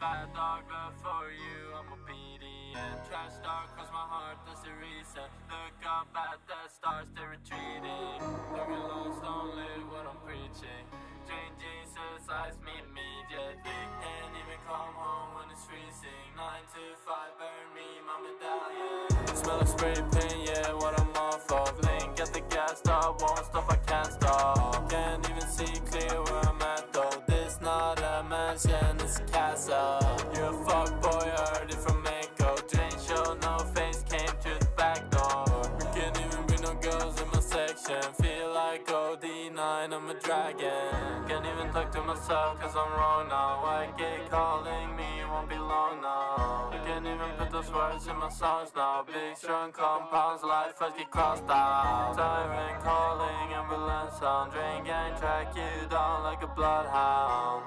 bad dog, but for you I'm obedient. Trash dark cause my heart, that's the reason. Look up at the stars, they're retreating. Don't get lost, don't live what I'm preaching. Drink Jesus, eyes me immediately. Can't even come home when it's freezing. 9 to 5, burn me, my medallion. Smell like spray paint, yeah, what I'm off of. Link at the gas stop, won't stop, I can't stop. Can't even see clear where I'm at though. This not a mansion, it's a castle. You're a fuckboy, heard it from Mako. Drain show, no face, came to the back door. We can't even bring no girls in my section. Feel like OD9, I'm a dragon. Can't even talk to myself cause I'm wrong now. White gate calling me, won't be long now. I can't even put those words in my songs now. Big strong compounds, life first get crossed out. Siren calling, ambulance sound. Drain gang track you down like a bloodhound.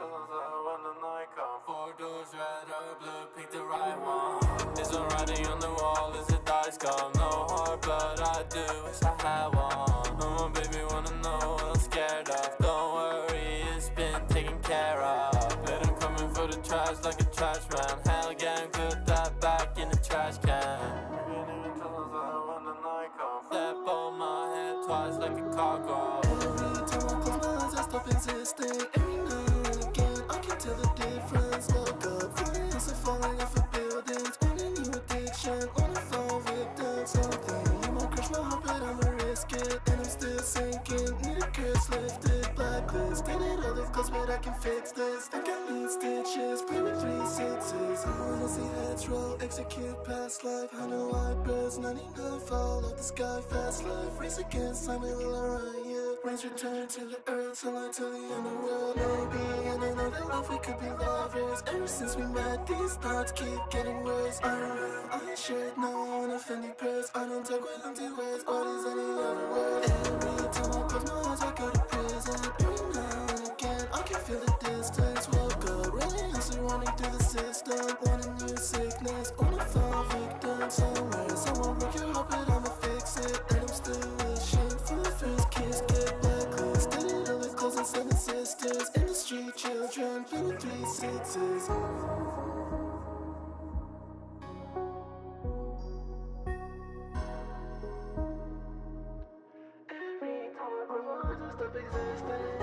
When the night comes, 4 doors, red or blue, pick the right one. Is one writing on the wall, is it dice come? No heart, but I do wish I had one. Oh, my baby wanna know what I'm scared of. Don't worry, it's been taken care of. Let him come in for the trash like a trash man. Hell gang, put that back in the trash can. When the night comes, step on my head twice like a cargo. Every time I close my eyes, I stop existing. Every now and again, I can tell the difference. Woke up, feeling and falling off of buildings. On a new addiction, on a fall victim. Something, you might crush my heart, but I'ma risk it. And I'm still sinking, need a curse lifted. Blacklist, did it all this close, but I can fix this. Think I need stitches, play with 3 6s. I wanna see heads roll, execute past life. I know I burst, 99 fall off the sky, fast life. Race against time, it will run you. Rains return to the earth, sunlight till the end of the world. Maybe in another life we could be lovers. Ever since we met, these thoughts keep getting worse. I ain't shirt, no on a Fendi purse. I don't talk with empty words, or is any other word. Every time I close my eyes, I go to prison. Every now and again, I can feel the distance. Woke up, really hustling, running through the system. Want a new sickness, wanna fall victim. Somewhere, someone broke your heart, but I'ma fix it. And I'm still wishing for the first kiss. Get blacklist, did it all the close and 7 sisters. In the street, children, play with 3 6s. Every time I close my eyes, I stop existing.